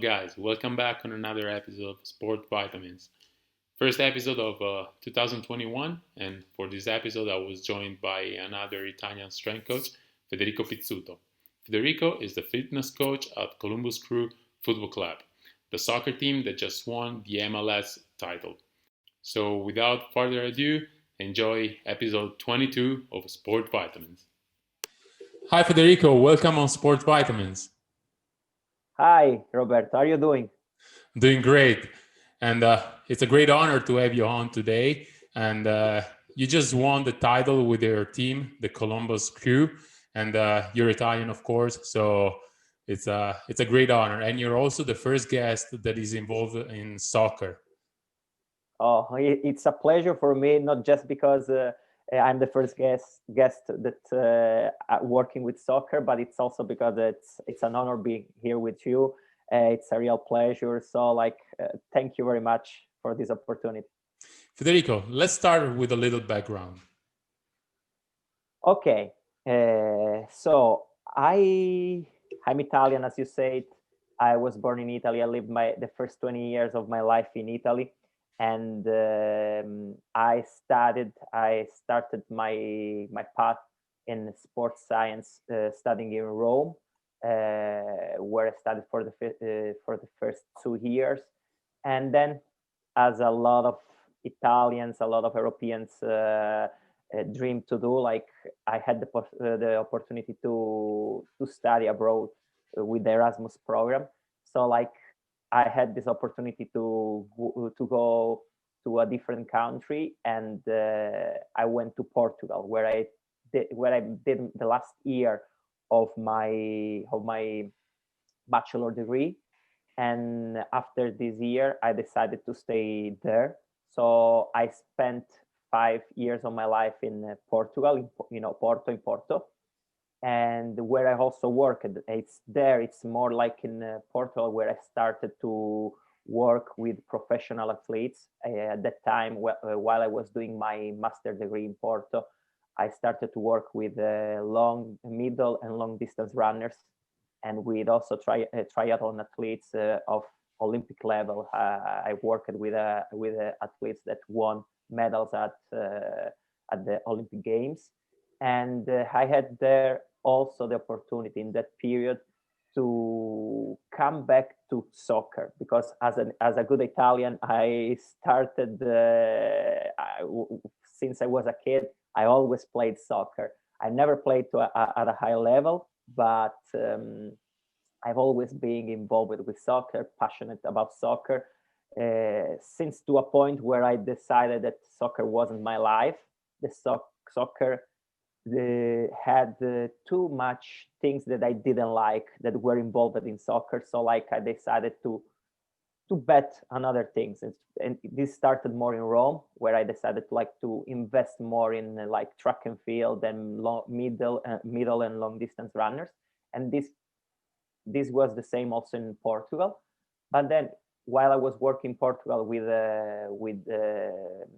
guys? Welcome back on another episode of Sport Vitamins. First episode of 2021, and for this episode, I was joined by another Italian strength coach, Federico Pizzuto. Federico is the fitness coach at Columbus Crew Football Club, the soccer team that just won the MLS title. So, without further ado, enjoy episode 22 of Sport Vitamins. Hi, Federico. Welcome on Sport Vitamins. Hi, Robert. How are you doing? Doing great. And it's a great honor to have you on today. And you just won the title with your team, the Columbus Crew. And you're Italian, of course. So it's a great honor. And you're also the first guest that is involved in soccer. Oh, it's a pleasure for me, not just because I'm the first guest that working with soccer, but it's also because it's an honor being here with you. It's a real pleasure. So, thank you very much for this opportunity. Federico, let's start with a little background. Okay, so I'm Italian, as you said. I was born in Italy. I lived the first 20 years of my life in Italy. And I started my path in sports science, studying in Rome, where I studied for the first 2 years, and then, as a lot of Italians, a lot of Europeans dream to do, like I had the opportunity to study abroad with the Erasmus program. So I had this opportunity to go to a different country, and I went to Portugal, where I did the last year of my bachelor degree. And after this year, I decided to stay there. So I spent 5 years of my life in Portugal, in Porto. And where I also worked, it's more like in Portugal, where I started to work with professional athletes. At that time, while I was doing my master degree in Porto, I started to work with long, middle, and long distance runners, and with also triathlon athletes of Olympic level. I worked with athletes that won medals at the Olympic Games. And I had there also the opportunity in that period to come back to soccer, because as a good Italian, I started since I was a kid. I always played soccer. I never played at a high level, but I've always been involved with soccer, passionate about soccer, since to a point where I decided that soccer wasn't my life. The soccer had too much things that I didn't like that were involved in soccer. So I decided to bet on other things, and this started more in Rome, where I decided to invest more in track and field and middle and long distance runners. And this was the same also in Portugal. But then, while I was working in Portugal with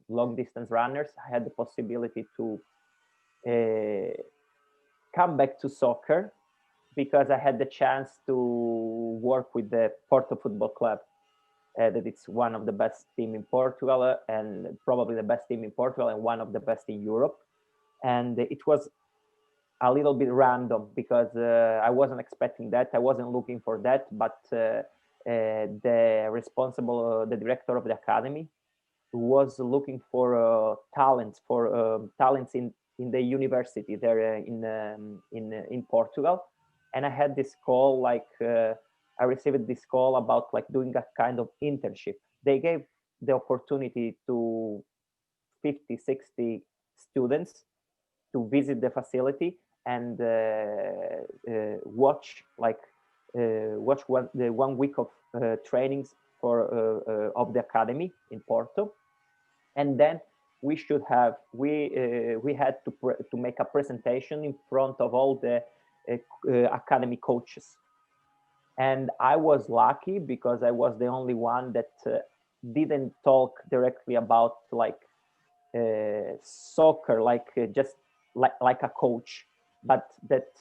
long distance runners, I had the possibility to come back to soccer, because I had the chance to work with the Porto Football Club, that it's one of the best team in Portugal, and probably the best team in Portugal, and one of the best in Europe. And it was a little bit random, because I wasn't expecting that. I wasn't looking for that, but the director of the academy was looking for talents in the university there in Portugal. And I had this call, I received this call about doing a kind of internship. They gave the opportunity to 50, 60 students to visit the facility and watch the 1 week of trainings of the academy in Porto. And then we had to make a presentation in front of all the academy coaches. And I was lucky, because I was the only one that didn't talk directly about soccer, just like a coach, but that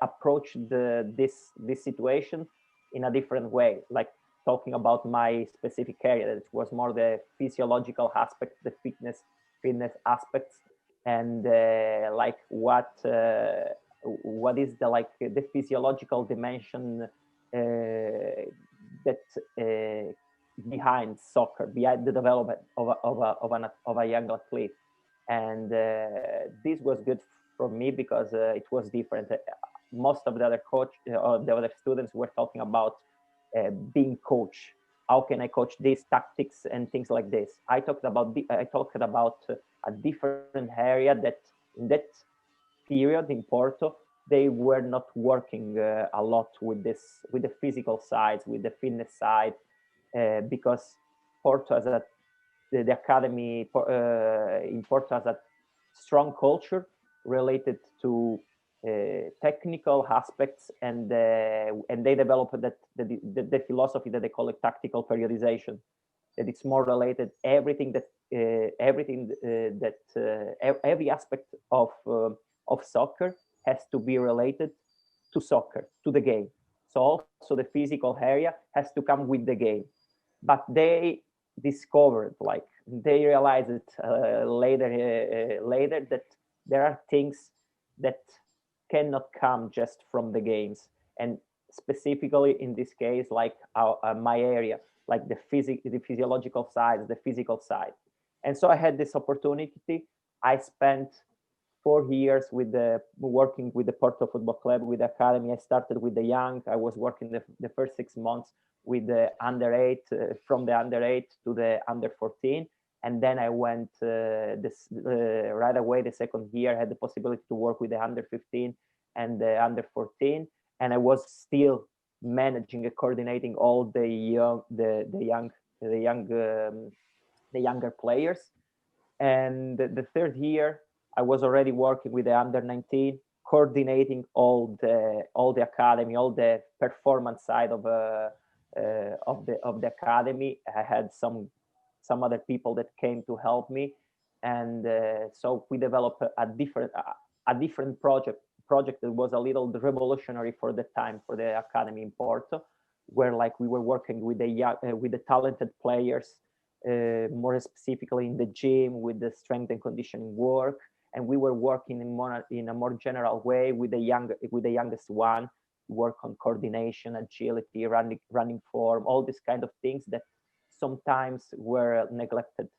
approached this situation in a different way, like talking about my specific area, that it was more the physiological aspect, the fitness aspects, and like what is the like the physiological dimension that behind soccer, behind the development of a young athlete. And this was good for me because it was different. Most of the other the other students were talking about being coach. How can I coach these tactics and things like this? I talked about a different area that in that period in Porto they were not working a lot with the physical sides, with the fitness side, because Porto has the academy in Porto has a strong culture related to technical aspects, and they developed the philosophy that they call it tactical periodization. That it's more related every aspect of soccer has to be related to soccer, to the game. So also the physical area has to come with the game. But they discovered, like they realized it later that there are things that cannot come just from the games, and specifically in this case, like my area, like the physiological side, the physical side. And so I had this opportunity. I spent 4 years with the working with the Porto Football Club, with the academy. I started with the young. I was working the first 6 months with the under 8, from the under 8 to the under 14, and then I went right away. The second year, I had the possibility to work with the under 15 and the under 14, and I was still managing and coordinating all the younger players. And the third year, I was already working with the under 19, coordinating all the academy, all the performance side of the academy. I had some other people that came to help me, and so we developed a different project that was a little revolutionary for the time, for the academy in Porto, where like we were working with the talented players, more specifically in the gym, with the strength and conditioning work, and we were working in a more general way with the youngest one, work on coordination, agility, running form, all these kind of things that sometimes were neglected,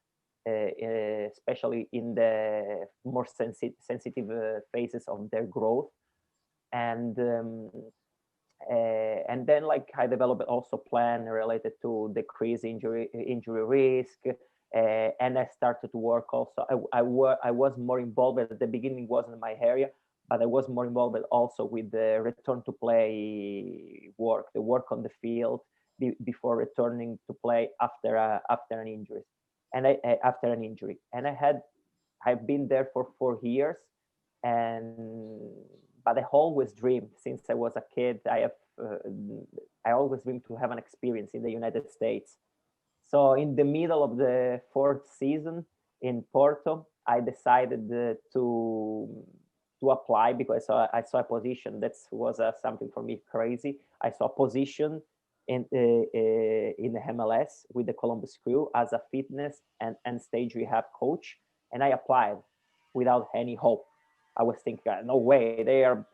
especially in the more sensitive phases of their growth. And and then like I developed also plan related to decrease injury risk, and I started to work also. I was more involved at the beginning, wasn't my area, but I was more involved also with the return to play work, the work on the field before returning to play after an injury, after an injury, and I've been there for 4 years, and but I always dreamed since I was a kid. Uh, I always dreamed to have an experience in the United States. So in the middle of the fourth season in Porto, I decided to apply because I saw a position that was something for me crazy. I saw a position in the MLS with the Columbus Crew as a fitness and stage rehab coach, and I applied without any hope. I was thinking, no way, they are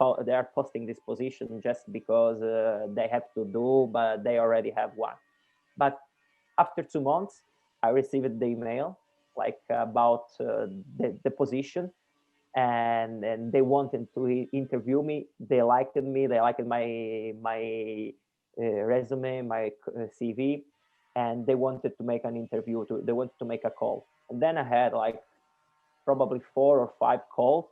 posting this position just because they have to do, but they already have one. But after 2 months, I received the email like about the position, and they wanted to interview me. They liked me. They liked my resume, my CV, and they wanted to make an interview. They wanted to make a call, and then I had like probably 4 or 5 calls,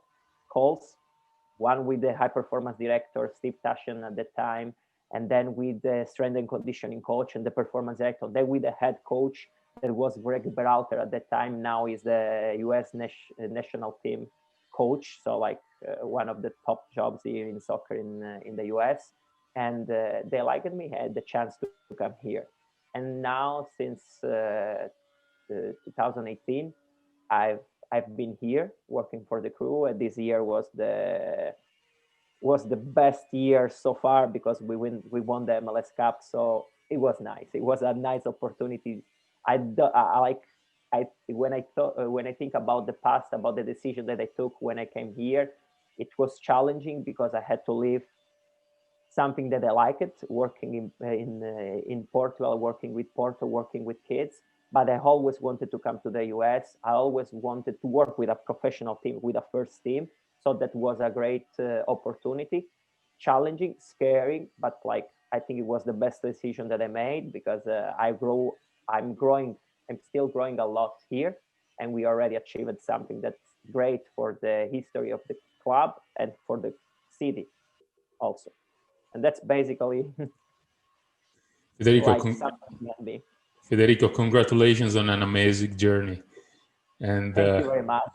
one with the high performance director, Steve Tashin at the time, and then with the strength and conditioning coach and the performance director, then with the head coach that was Greg Berhalter at that time. Now is the US national team coach, so like one of the top jobs here in soccer in the US. And they liked me, had the chance to come here. And now since 2018, I've I've been here working for the crew. And this year was was the best year so far because we won the MLS Cup. So it was nice. It was a nice opportunity. I like when I think about the past, about the decision that I took when I came here, it was challenging because I had to leave something that I liked, working in Portugal, working with Porto, working with kids. But I always wanted to come to the US. I always wanted to work with a professional team, with a first team. So that was a great opportunity. Challenging, scary, but like I think it was the best decision that I made because I'm growing. I'm still growing a lot here, and we already achieved something that's great for the history of the club and for the city also. And that's basically Federico, like something can be. Federico, congratulations on an amazing journey. And Thank you very much.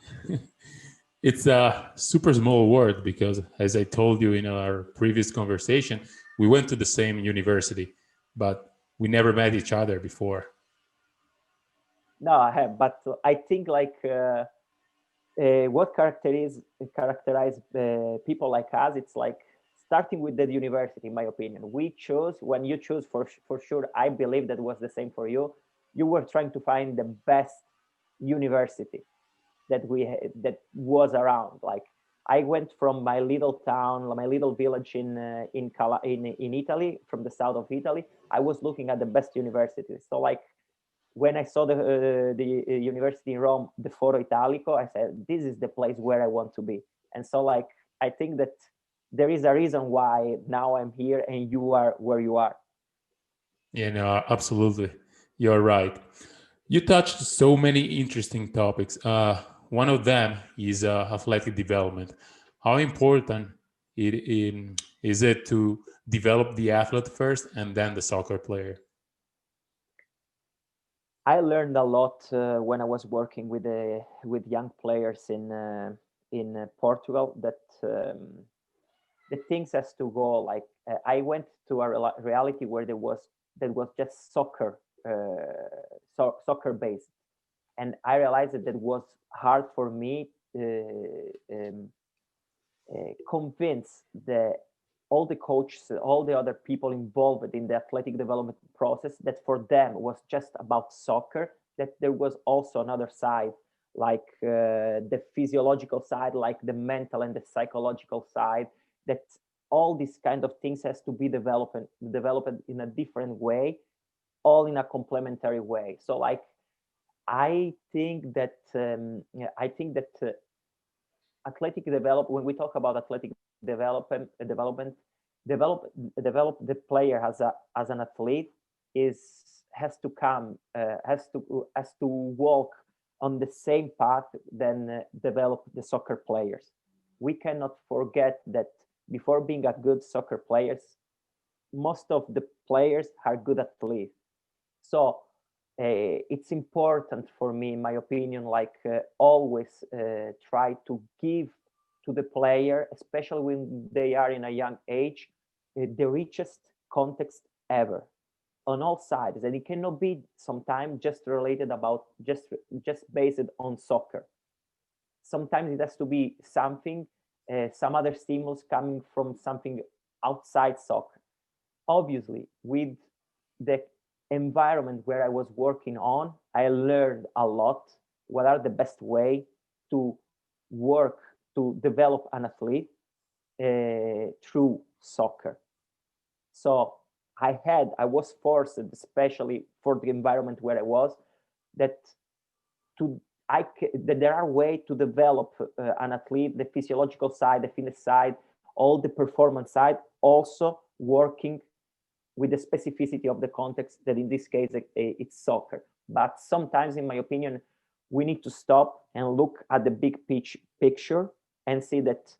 it's a super small world because, as I told you in our previous conversation, we went to the same university, but we never met each other before. No, I have, but I think like what characterize people like us, it's like starting with the university. In my opinion, we chose when you choose for sure. I believe that was the same for you. You were trying to find the best university that was around. Like I went from my little town, my little village in Italy, from the south of Italy. I was looking at the best universities. So like when I saw the university in Rome, the Foro Italico, I said, "This is the place where I want to be." And so like I think that there is a reason why now I'm here and you are where you are. Yeah, no, absolutely. You're right. You touched so many interesting topics. One of them is athletic development. How important is it to develop the athlete first and then the soccer player? I learned a lot when I was working with young players in Portugal that the things has to go like I went to a reality where there was just soccer based, and I realized that it was hard for me convince all the coaches, all the other people involved in the athletic development process that for them was just about soccer, that there was also another side, like the physiological side, like the mental and the psychological side, that all these kind of things has to be developed in a different way, all in a complementary way. So like I think that athletic develop when we talk about athletic develop develop the player as an athlete is has to walk on the same path than develop the soccer players. We cannot forget that before being a good soccer players, most of the players are good athletes. So it's important for me, in my opinion, like always try to give to the player, especially when they are in a young age, the richest context ever on all sides. And it cannot be sometimes just related about just based on soccer. Sometimes it has to be something, some other stimulus coming from something outside soccer. Obviously, with the environment where I was working on, I learned a lot. What are the best way to work to develop an athlete through soccer? So I was forced, especially for the environment where I was, that to that there are ways to develop an athlete, the physiological side, the fitness side, all the performance side, also working with the specificity of the context that in this case it's soccer. But sometimes, in my opinion, we need to stop and look at the picture and see that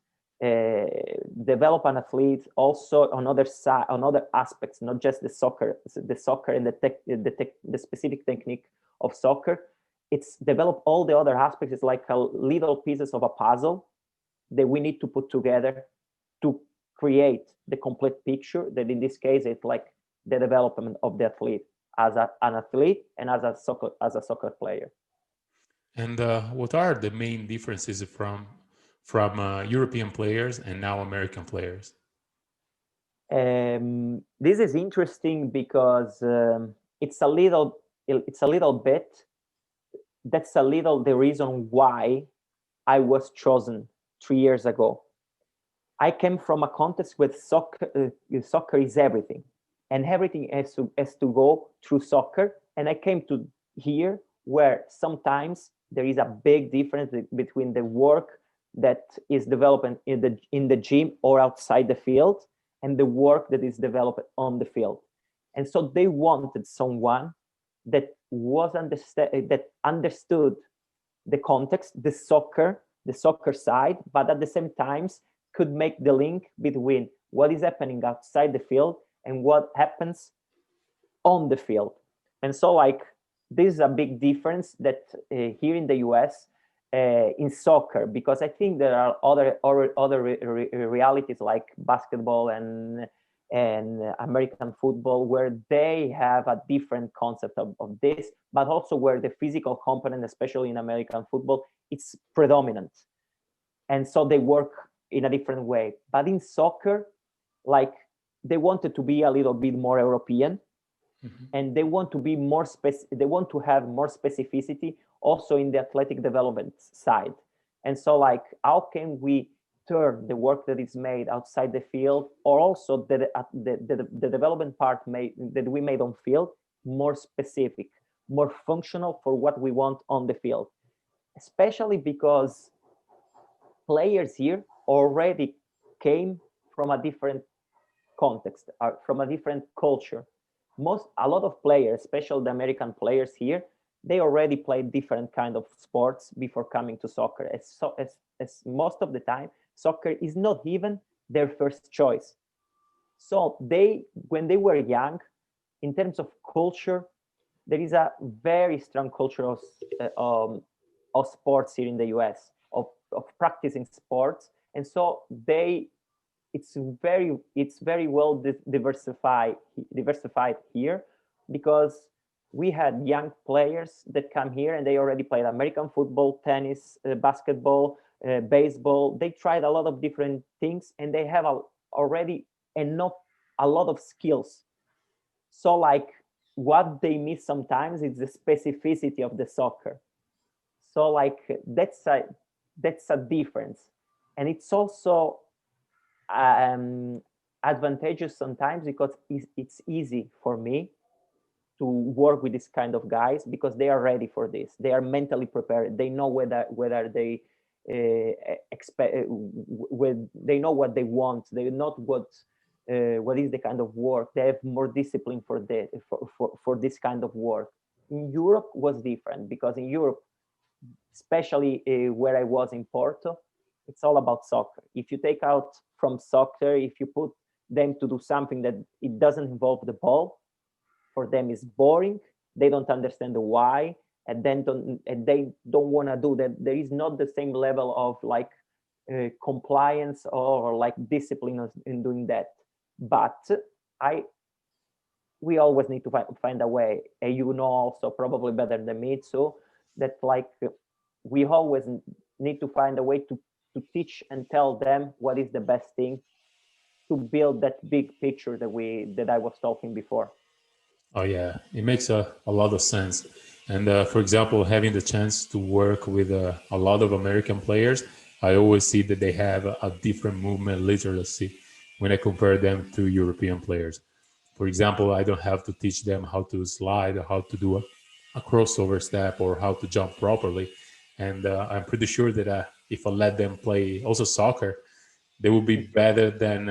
develop an athlete also on other side, on other aspects, not just the soccer and the specific technique of soccer. It's develop all the other aspects. It's like a little pieces of a puzzle that we need to put together to create the complete picture, that in this case it's like the development of the athlete as an athlete and as a soccer player. And what are the main differences from European players and now American players? This is interesting because it's a little bit. That's a little the reason why I was chosen 3 years ago. I came from a context where soccer is everything, and everything has to go through soccer. And I came to here where sometimes there is a big difference between the work that is developed in the gym or outside the field and the work that is developed on the field. And so they wanted someone that that understood the context, the soccer side, but at the same times could make the link between what is happening outside the field and what happens on the field. And so, like, this is a big difference that here in the US in soccer, because I think there are other realities like basketball and American football where they have a different concept of this, but also where the physical component, especially in American football, it's predominant. And so they work in a different way. But in soccer, like, they wanted to be a little bit more European, and they want to be more they want to have more specificity also in the athletic development side. And so, like, how can we turn the work that is made outside the field, or also the development part that we made on field, more specific, more functional for what we want on the field, especially because players here already came from a different context, from a different culture. A lot of players, especially the American players here, they already played different kind of sports before coming to soccer. As most of the time, soccer is not even their first choice. So when they were young, in terms of culture, there is a very strong culture of sports here in the US, of practicing sports. And so it's very well diversified here, because we had young players that come here and they already played American football, tennis, basketball, baseball. They tried a lot of different things and they have already a lot of skills. So, like, what they miss sometimes is the specificity of the soccer. So, like, that's a difference. And it's also advantageous sometimes because it's easy for me to work with this kind of guys because they are ready for this. They are mentally prepared. They know whether they expect, they know what they want. They know what is the kind of work. They have more discipline for this kind of work. In Europe was different, because in Europe, especially where I was in Porto, it's all about soccer. If you take out from soccer, if you put them to do something that it doesn't involve the ball, for them is boring. They don't understand the why, and they don't want to do that. There is not the same level of like compliance or like discipline in doing that. But we always need to find a way. And you know also probably better than me too, that like we always need to find a way to teach and tell them what is the best thing to build that big picture that I was talking before. Oh yeah, it makes a lot of sense. And for example, having the chance to work with a lot of American players, I always see that they have a different movement literacy when I compare them to European players. For example, I don't have to teach them how to slide, or how to do a crossover step, or how to jump properly. And I'm pretty sure that if I let them play also soccer, they will be better than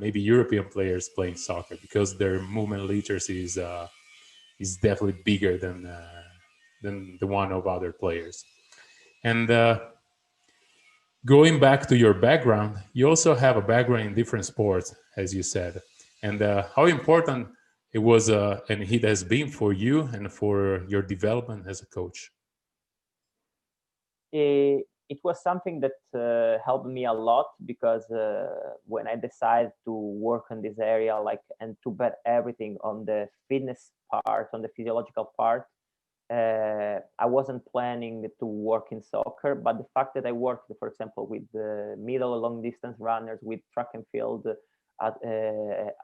maybe European players playing soccer, because their movement literacy is definitely bigger than the one of other players. And going back to your background, you also have a background in different sports, as you said, and how important it was and it has been for you and for your development as a coach. It was something that helped me a lot, because when I decided to work in this area, like, and to bet everything on the fitness part, on the physiological part, I wasn't planning to work in soccer, but the fact that I worked, for example, with middle and long distance runners, with track and field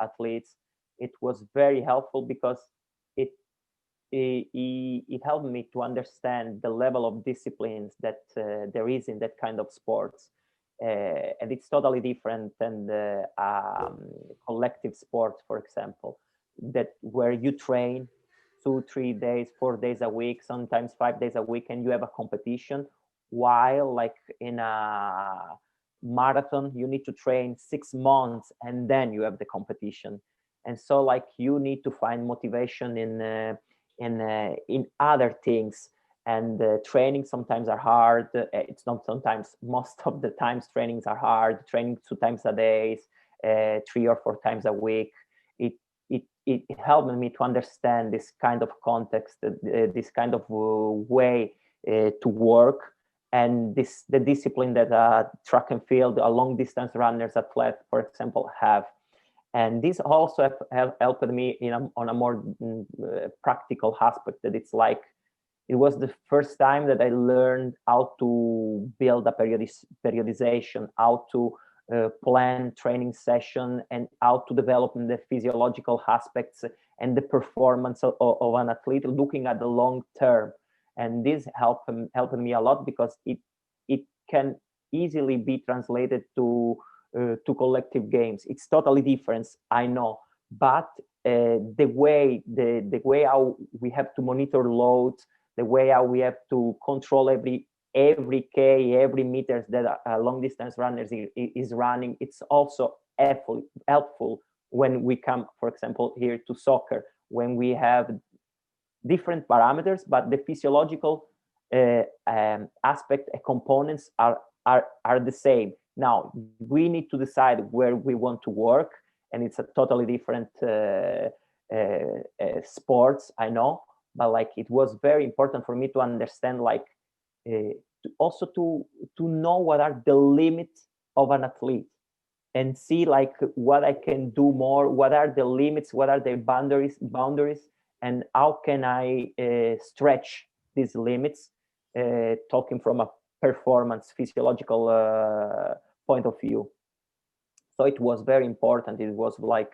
athletes, it was very helpful because it, it helped me to understand the level of disciplines that there is in that kind of sports. And it's totally different than the collective sports, for example, that where you train 2 3 days 4 days a week, sometimes 5 days a week, and you have a competition, while like in a marathon you need to train 6 months and then you have the competition. And so like you need to find motivation in other things. And training sometimes are hard. It's not sometimes, most of the times trainings are hard. Training 2 times a day, 3 or 4 times a week. It helped me to understand this kind of context, this kind of way to work, and this the discipline that track and field, a long distance runners, athlete, for example, have. And this also helped me on a more practical aspect, that it's like it was the first time that I learned how to build a periodization, how to plan training session, and how to develop the physiological aspects and the performance of an athlete, looking at the long term. And this helped me a lot, because it can easily be translated to collective games. It's totally different, I know, but the way how we have to monitor loads, the way how we have to control every K, every meters that a long distance runner is running, it's also helpful when we come, for example, here to soccer, when we have different parameters, but the physiological aspect components are the same. Now we need to decide where we want to work, and it's a totally different sports, I know, but like it was very important for me to understand, like also to know what are the limits of an athlete, and see like what I can do more, what are the limits, what are the boundaries, and how can I stretch these limits, talking from a performance physiological point of view. So it was very important. It was like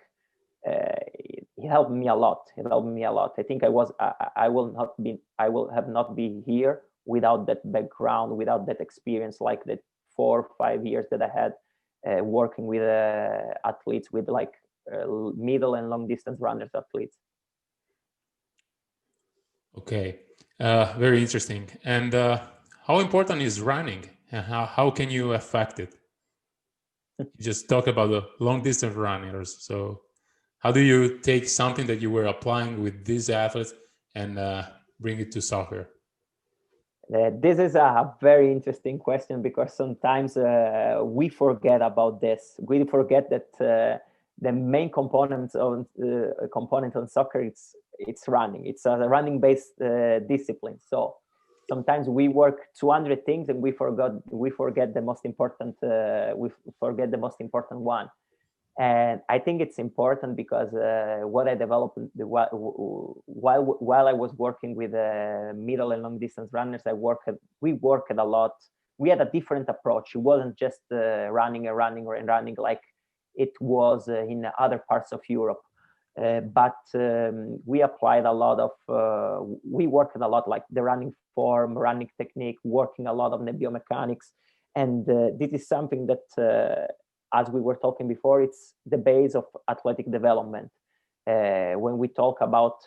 it helped me a lot. I think I will have not been here without that background, without that experience, like the 4 or 5 years that I had working with athletes, with like middle and long distance runners athletes. Okay, very interesting. And how important is running, and how can you affect it? You just talk about the long distance runners. So how do you take something that you were applying with these athletes and bring it to soccer? This is a very interesting question, because sometimes we forget about this. We forget that the main component on soccer, it's running. It's a running based discipline. So sometimes we work 200 things and we forget the most important. We forget the most important one. And I think it's important because what I developed while I was working with middle and long distance runners, we worked a lot. We had a different approach. It wasn't just running like it was in other parts of Europe. But we applied a lot of, we worked a lot, like the running form, running technique, working a lot of the biomechanics. And this is something that, as we were talking before, it's the base of athletic development. When we talk about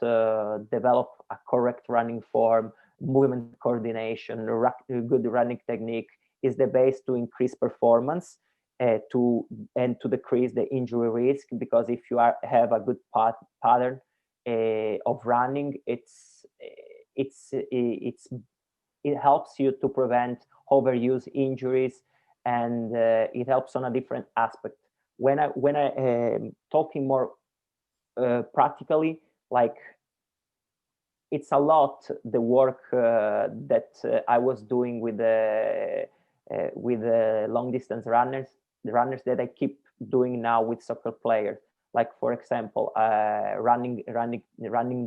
develop a correct running form, movement coordination, good running technique is the base to increase performance, to decrease the injury risk. Because if you have a good pattern of running, it helps you to prevent overuse injuries, and it helps on a different aspect. When I talking more practically, like it's a lot the work that I was doing with the long distance runners, the runners that I keep doing now with soccer players. Like for example, running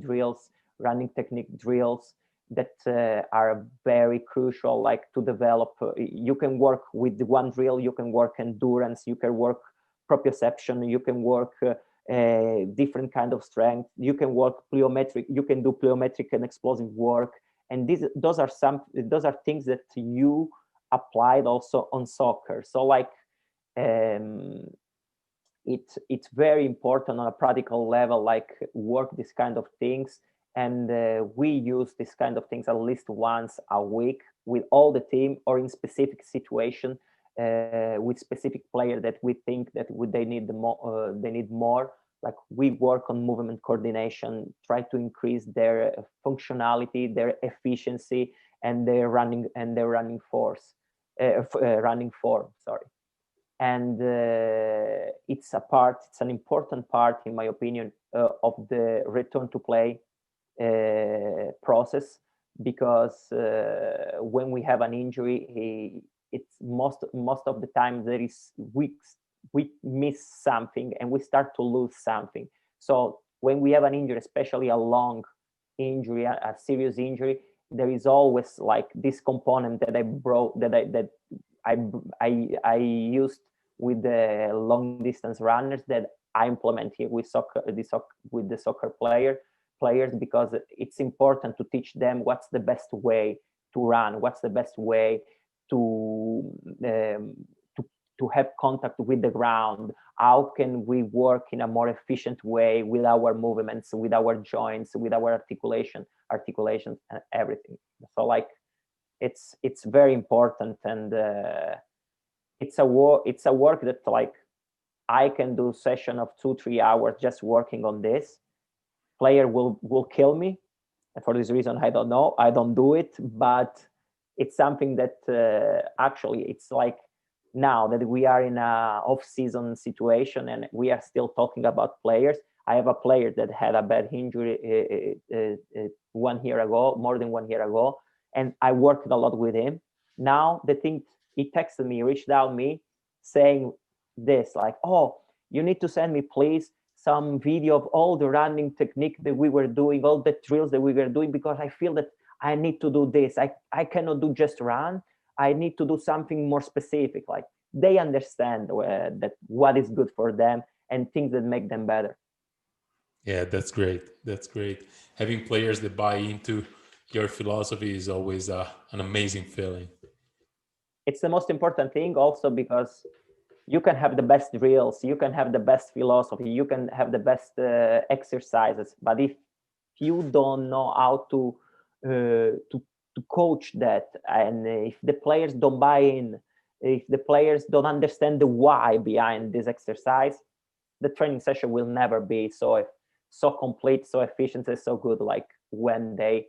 drills, running technique drills, that are very crucial, like to develop. You can work with one drill, you can work endurance, you can work proprioception, you can work different kind of strength, you can work plyometric, you can do plyometric and explosive work, and those are things that you applied also on soccer. So like um, it's very important on a practical level, like work this kind of things. And we use this kind of things at least once a week with all the team, or in specific situation with specific player that we think that they need more. Like we work on movement coordination, try to increase their functionality, their efficiency, and their running force, running form. Sorry. And it's an important part, in my opinion, of the return to play process, because when we have an injury, it's most of the time there is we miss something and we start to lose something. So when we have an injury, especially a long injury, a serious injury, there is always like this component that I broke, that I used with the long distance runners, that I implement here with with the soccer players, because it's important to teach them what's the best way to run, what's the best way to um, to to have contact with the ground. How can we work in a more efficient way with our movements, with our joints, with our articulations, and everything. So like it's very important, and it's a work that like I can do session of 2-3 hours just working on this. Player will kill me, and for this reason I don't know, I don't do it. But it's something that actually it's like, now that we are in a off-season situation and we are still talking about players, I have a player that had a bad injury 1 year ago, more than 1 year ago, and I worked a lot with him. Now the thing, he texted me, reached out to me, saying this, like, "Oh, you need to send me, please, some video of all the running technique that we were doing, all the drills that we were doing, because I feel that I need to do this. I cannot do just run. I need to do something more specific." Like they understand that what is good for them and things that make them better. Yeah, that's great. That's great. Having players that buy into your philosophy is always an amazing feeling. It's the most important thing also, because you can have the best drills, you can have the best philosophy, you can have the best exercises, but if you don't know how to coach that, and if the players don't buy in, if the players don't understand the why behind this exercise, the training session will never be so complete, so efficient, and so good, like when they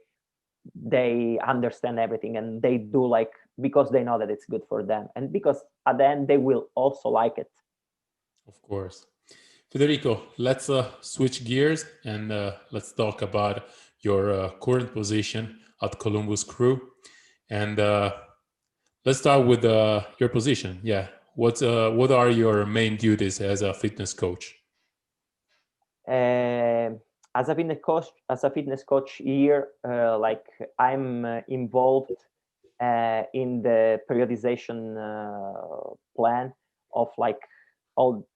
understand everything and they do, like, because they know that it's good for them, and because at the end they will also like it. Of course. Federico, let's switch gears and let's talk about your current position at Columbus Crew. And let's start with your position. Yeah. What are your main duties as a fitness coach? uh, as a fitness coach here, like I'm involved in the periodization plan of like all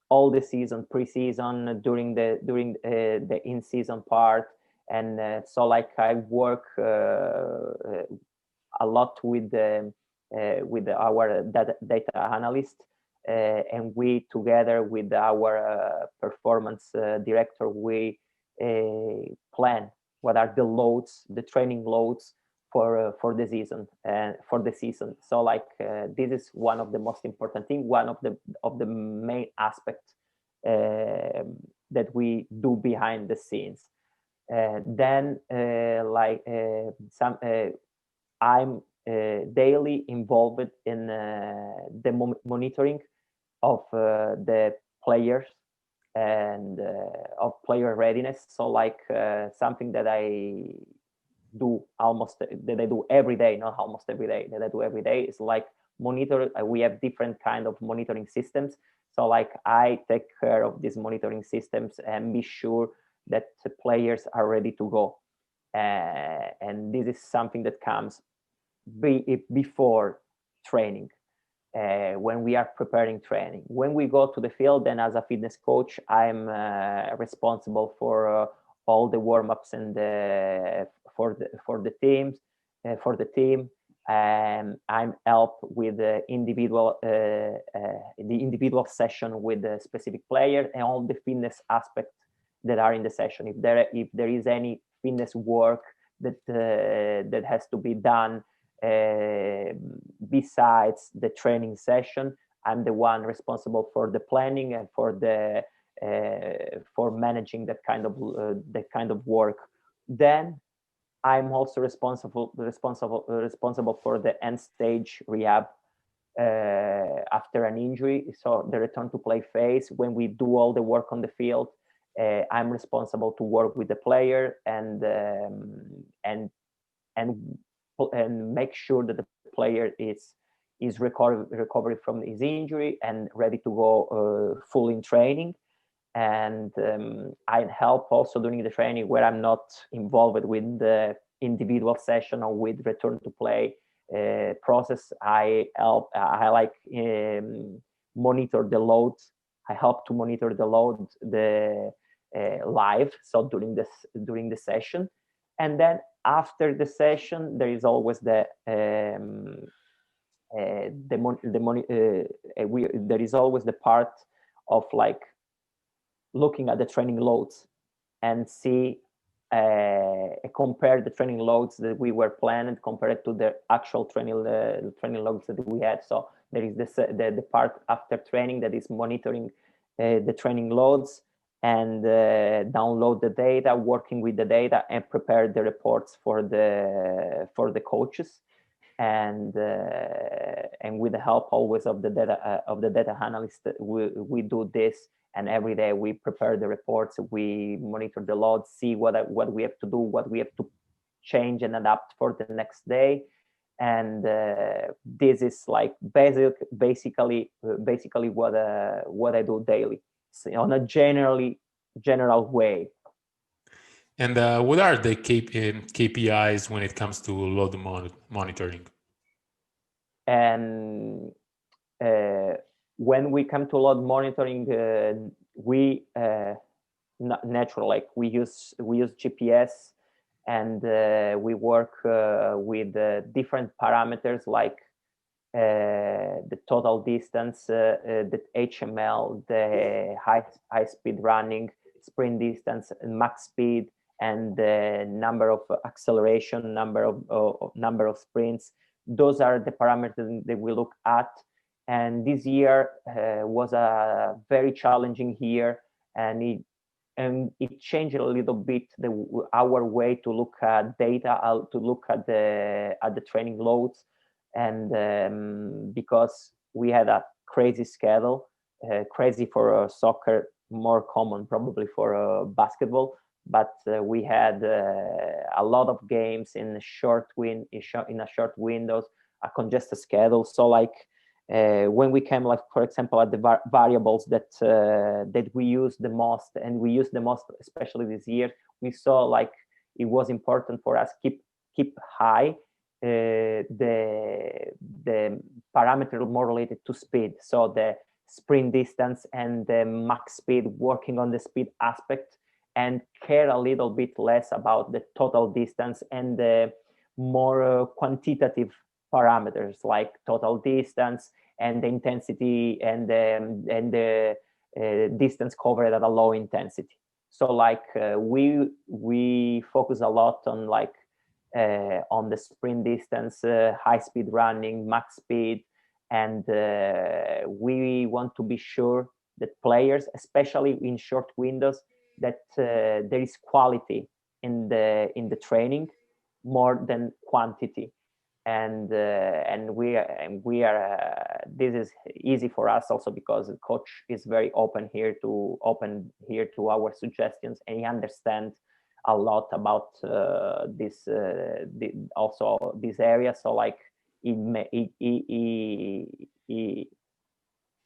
all the season, preseason, during the in season part. And so like I work a lot with our data analyst, and we together with our performance director, we plan what are the loads, the training loads for the season and for the season. So like this is one of the most important thing, one of the main aspects that we do behind the scenes. Then like some I'm daily involved in the monitoring of the players and of player readiness. So like something that I do almost that I do every day, not almost every day, that I do every day is like monitor. We have different kind of monitoring systems. So like I take care of these monitoring systems and be sure that the players are ready to go. and this is something that comes before training. When we are preparing training, when we go to the field, then as a fitness coach, I'm responsible for all the warm-ups and for the teams, for the team. I'm help with the individual session with the specific player and all the fitness aspects that are in the session. If there is any fitness work that has to be done besides the training session, I'm the one responsible for the planning and for managing that kind of work. Then I'm also responsible for the end stage rehab after an injury. So the return to play phase, when we do all the work on the field, I'm responsible to work with the player and make sure that the player is recovery from his injury and ready to go full in training. And I help also during the training where I'm not involved with the individual session or with return to play process. I like monitor the loads. I help to monitor the load live, so during the session. And then after the session, there is always there is always the part of like looking at the training loads and see compare the training loads that we were planned compared to the actual training loads that we had. So there is the part after training that is monitoring the training loads and download the data, working with the data, and prepare the reports for the coaches. And with the help always of the data analyst, we do this. And every day we prepare the reports, we monitor the load, see what we have to do, what we have to change and adapt for the next day. And this is like basically what I do daily, so on a general way. And what are the KPIs when it comes to load monitoring? And when we come to load monitoring, we natural, like we use GPS, and we work with different parameters like the total distance, the HML, the high speed running, sprint distance, max speed, and the number of acceleration, number of sprints. Those are the parameters that we look at. And this year was a very challenging year, and it changed a little bit our way to look at data, to look at the training loads. And because we had a crazy schedule, crazy for soccer, more common probably for basketball, but we had a lot of games in a short windows, a congested schedule. So like when we came, like for example, at the variables that we use the most, and we use the most especially this year, we saw like it was important for us keep high the parameter more related to speed, so the sprint distance and the max speed, working on the speed aspect, and care a little bit less about the total distance and the more quantitative parameters like total distance and the intensity and the distance covered at a low intensity. So like we focus a lot on like on the sprint distance, high speed running, max speed, and we want to be sure that players, especially in short windows, that there is quality in the training more than quantity. And we are this is easy for us also because the coach is very open here to our suggestions, and he understands a lot about also this area. So like he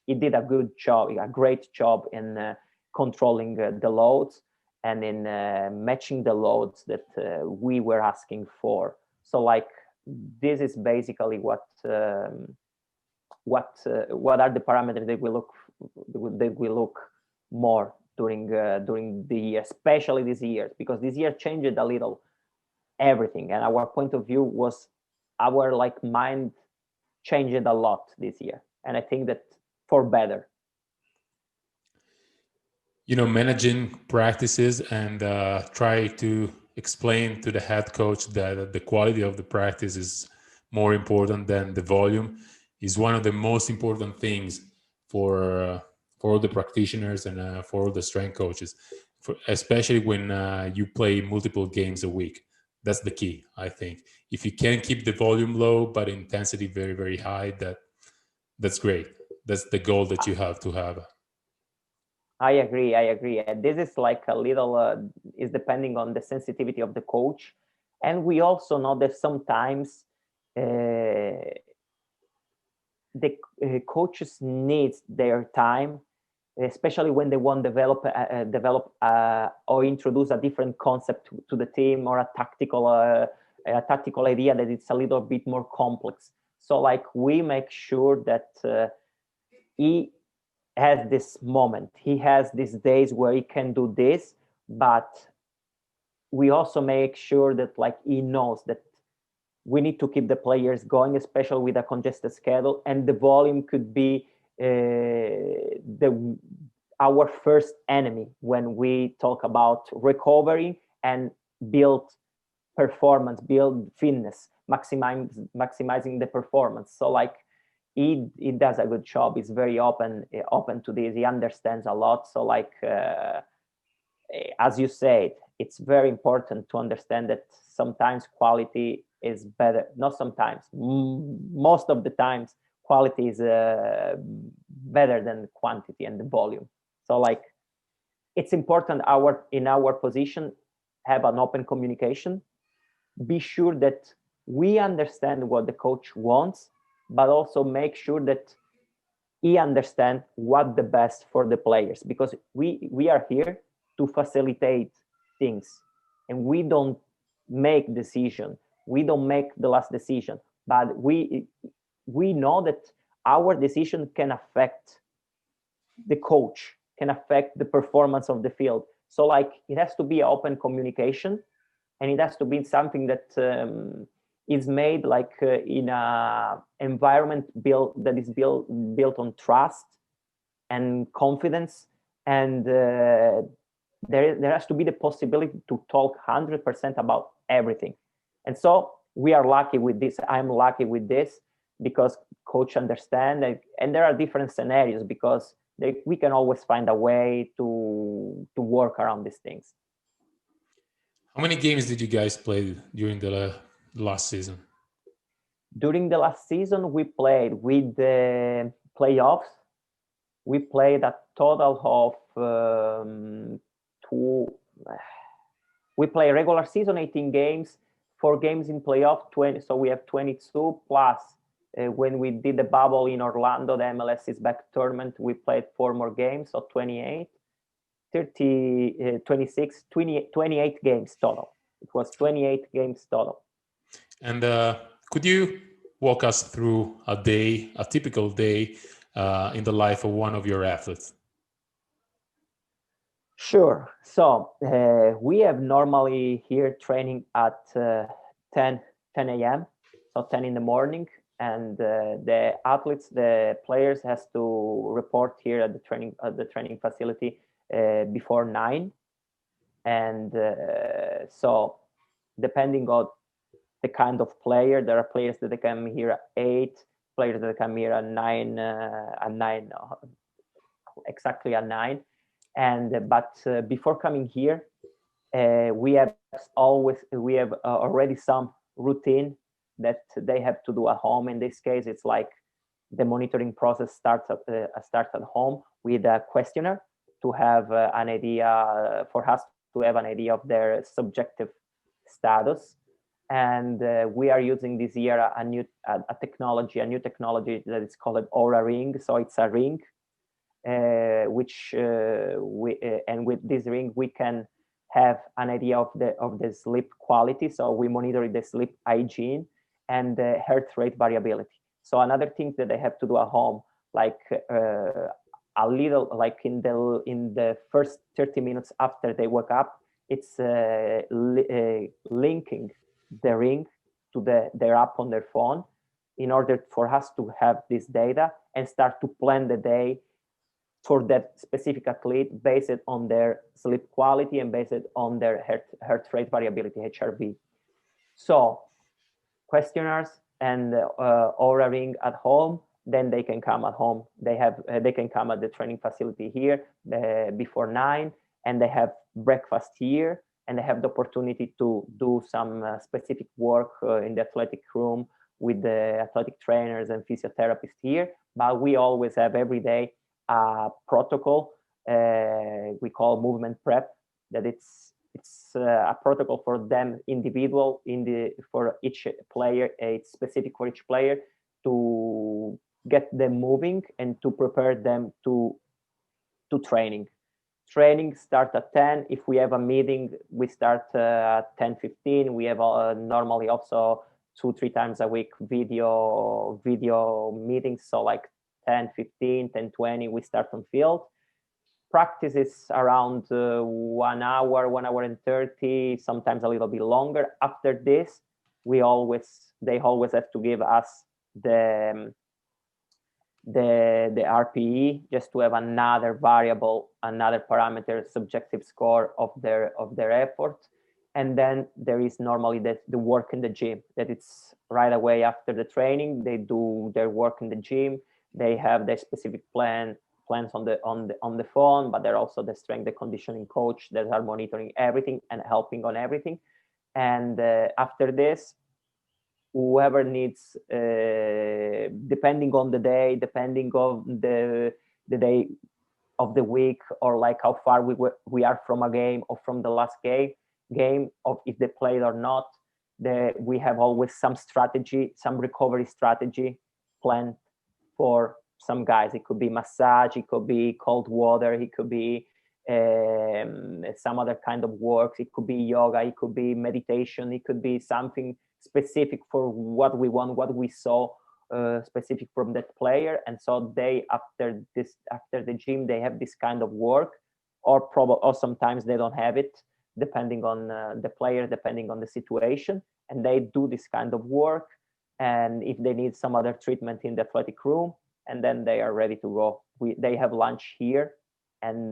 did a great job in controlling the loads. and in matching the loads that we were asking for. So like this is basically what are the parameters that we look more during the year, especially this year, because this year changed a little everything, and our point of view was our like mind changed a lot this year, and I think that for better. Managing practices and try to explain to the head coach that the quality of the practice is more important than the volume is one of the most important things for the practitioners and for the strength coaches, especially when you play multiple games a week. That's the key, I think. If you can keep the volume low but intensity very, very high, that's great. That's the goal that you have to have. I agree. And this is like a little is depending on the sensitivity of the coach, and we also know that sometimes the coaches need their time, especially when they want to develop or introduce a different concept to the team, or a tactical idea that it's a little bit more complex. So like we make sure that he has this moment, he has these days where he can do this, but we also make sure that like he knows that we need to keep the players going, especially with a congested schedule, and the volume could be our first enemy when we talk about recovery and build performance, build fitness, maximizing the performance. So like he does a good job. He's very open to this. He understands a lot. So like as you said, it's very important to understand that sometimes quality is better. Not sometimes, most of the times quality is better than quantity and the volume. So like it's important in our position have an open communication, be sure that we understand what the coach wants, but also make sure that he understands what the best for the players, because we are here to facilitate things, and we don't make decision, we don't make the last decision, but we know that our decision can affect the coach, can affect the performance of the field. So like it has to be open communication, and it has to be something that is made like in a environment that is built on trust and confidence, and there has to be the possibility to talk 100% about everything. And so we are lucky with this. I'm lucky with this because coach understand, and there are different scenarios because we can always find a way to work around these things. How many games did you guys play during the last season? During the last season, we played with the playoffs. We played a total of two. We play regular season 18 games, 4 games in playoff 20. So we have 22 plus. When we did the bubble in Orlando, the MLS is back tournament, we played 4 more games, so 28, 30, 26, 28 games total. It was 28 games total. And could you walk us through a typical day in the life of one of your athletes? Sure. So we have normally here training at 10 a.m., so 10 in the morning. And the athletes, the players, has to report here at the training facility before 9. And so depending on the kind of player, there are players that come here at 8, players that come here at 9, exactly at 9. And but before coming here, we have already some routine that they have to do at home. In this case, it's like the monitoring process starts at home with a questionnaire to have an idea, for us to have an idea of their subjective status. And we are using this year a new technology that is called Aura Ring. So it's a ring, which and with this ring we can have an idea of the sleep quality. So we monitor the sleep hygiene and the heart rate variability. So another thing that they have to do at home, like a little, like in the first 30 minutes after they wake up, it's linking the ring to their app on their phone, in order for us to have this data and start to plan the day for that specific athlete based on their sleep quality and based on their heart rate variability, HRV. So questionnaires and Aura Ring at home, then they can come at home. They can come at the training facility here before 9, and they have breakfast here, and they have the opportunity to do some specific work in the athletic room with the athletic trainers and physiotherapists here. But we always have every day a protocol we call movement prep, that it's a protocol for them individual for each player. It's specific for each player to get them moving and to prepare them to training. Training start at 10. If we have a meeting, we start at 10:15. We have normally also 2-3 times a week video meetings. So like 10:15, 10:20, we start on field. Practice is around 1 hour, 1 hour and 30, sometimes a little bit longer. After this, they always have to give us the RPE, just to have another variable, another parameter, subjective score of their effort. And then there is normally the work in the gym, that it's right away after the training. They do their work in the gym. They have their specific plans on the phone, but they're also the strength and conditioning coach that are monitoring everything and helping on everything. And after this, whoever needs, depending on the day, depending on the day of the week, or like how far we are from a game or from the last game of if they played or not, we have always some strategy, some recovery strategy planned for some guys. It could be massage, it could be cold water, it could be some other kind of works, it could be yoga, it could be meditation, it could be something specific for what we want, what we saw specific from that player. And so they, after the gym, they have this kind of work, or sometimes they don't have it, depending on the player, depending on the situation, and they do this kind of work. And if they need some other treatment in the athletic room, and then they are ready to go. They have lunch here, and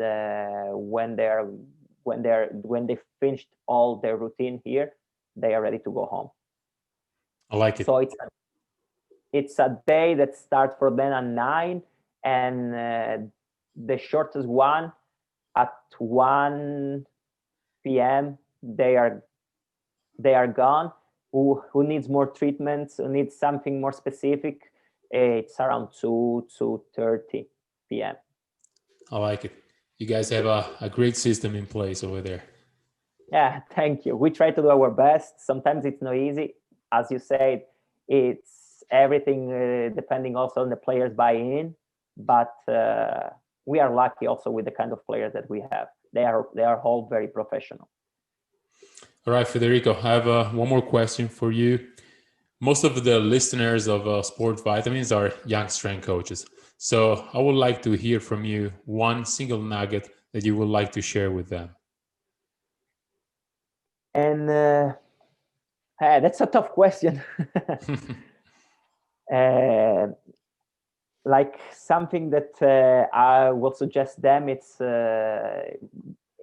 when they finished all their routine here, they are ready to go home. I like it. So it's a day that starts for them at 9, and the shortest one at 1 p.m. they are gone. Who needs more treatments, who needs something more specific, it's around 2:30 p.m. I like it. You guys have a great system in place over there. Yeah, thank you. We try to do our best. Sometimes it's not easy. As you said, it's everything depending also on the players buy-in. But we are lucky also with the kind of players that we have. They are all very professional. All right, Federico, I have one more question for you. Most of the listeners of Sport Vitamins are young strength coaches. So I would like to hear from you one single nugget that you would like to share with them. And that's a tough question. Like something that I will suggest them, it's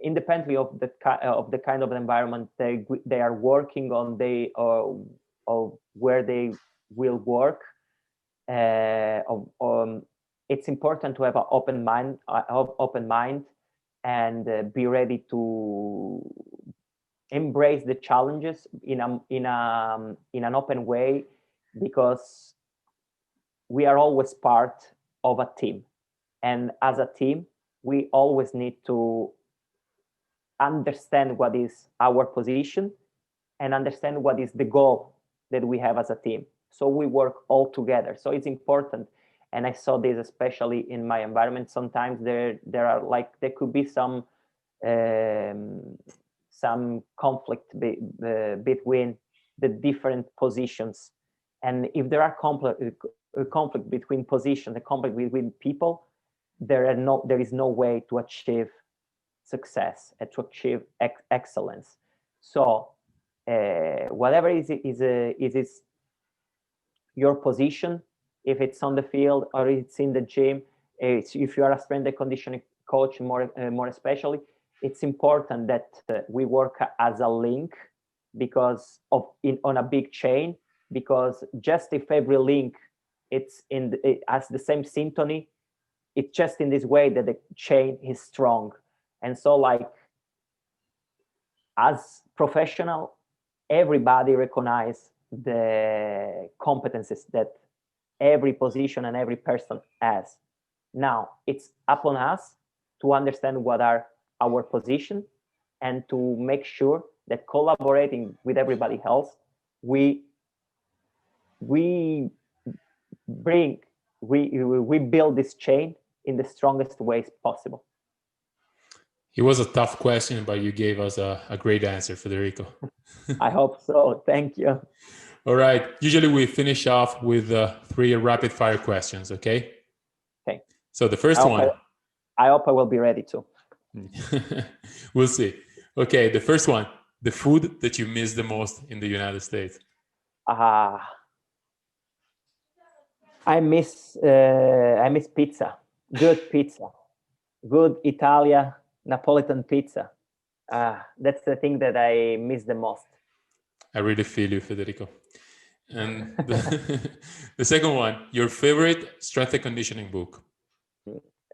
independently of the kind of environment they are working on, or where they will work. It's important to have an open mind, and be ready to embrace the challenges in an open way, because we are always part of a team, and as a team we always need to understand what is our position and understand what is the goal that we have as a team, so we work all together. So it's important, and I saw this especially in my environment. Sometimes there could be some some conflict between the different positions. And if there are conflict between positions, a conflict between people, there is no way to achieve success and to achieve excellence. So whatever is your position, if it's on the field or it's in the gym, if you are a strength and conditioning coach, more especially, it's important that we work as a link because on a big chain. Because just if every link it has the same syntony, it's just in this way that the chain is strong. And so, like, as professional, everybody recognize the competencies that every position and every person has. Now it's upon us to understand what are our position and to make sure that collaborating with everybody else, we build this chain in the strongest ways possible. It was a tough question, but you gave us a great answer, Federico. I hope so. Thank you. All right. Usually we finish off with 3 rapid fire questions, okay? Okay. So the first one. I hope I will be ready too. We'll see. Okay, the first one. The food that you miss the most in the United States. I miss pizza. Good pizza. Good Italian Napolitan pizza. That's the thing that I miss the most. I really feel you, Federico. And the second one, your favorite strength and conditioning book.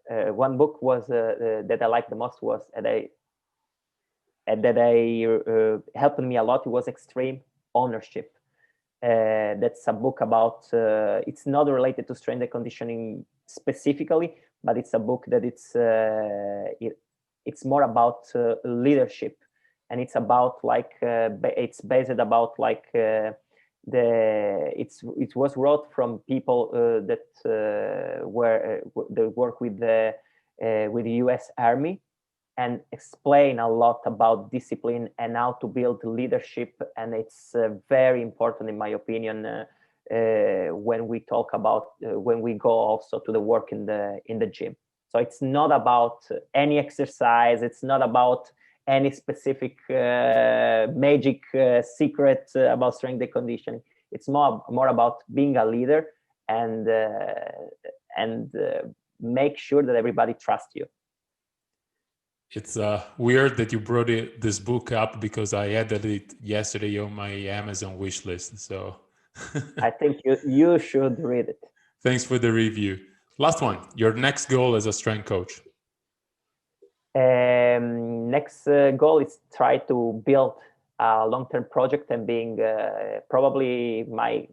One book was that I liked the most was that helped me a lot. It was Extreme Ownership. That's a book about. It's not related to strength and conditioning specifically, but it's a book that it's more about leadership, and it's about it's based about it was wrote from people that work with the U.S. Army, and explain a lot about discipline and how to build leadership. And it's very important, in my opinion, when we talk about when we go also to the work in the gym. So it's not about any exercise. It's not about any specific magic secret about strength and conditioning. It's more about being a leader and make sure that everybody trusts you. It's weird that you brought this book up because I added it yesterday on my Amazon wish list. So I think you should read it. Thanks for the review. Last one, your next goal as a strength coach. Next goal is try to build a long-term project, and being probably my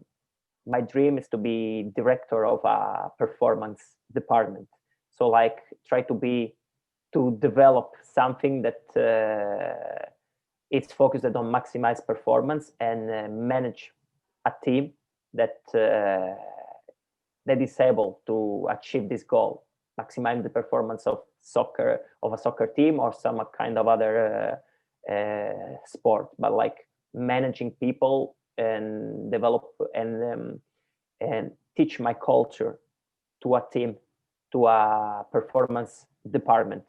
dream is to be director of a performance department. So try to develop something that it's focused on maximize performance and manage a team that is able to achieve this goal, maximize the performance of a soccer team or some kind of other sport, but managing people and develop and teach my culture to a team, to a performance department,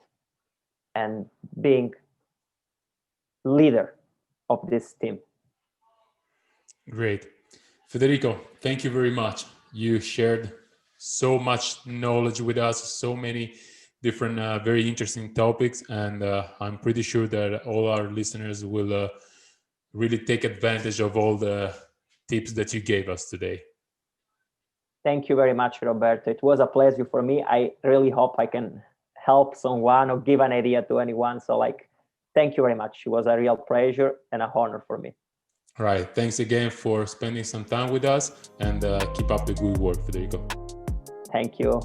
and being leader of this team. Great. Federico, thank you very much. You shared so much knowledge with us, so many different very interesting topics, and I'm pretty sure that all our listeners will really take advantage of all the tips that you gave us today. Thank you very much, Roberto. It was a pleasure for me. I really hope I can help someone or give an idea to anyone. So thank you very much. It was a real pleasure and an honor for me. All right. Thanks again for spending some time with us, and keep up the good work, Federico. Thank you.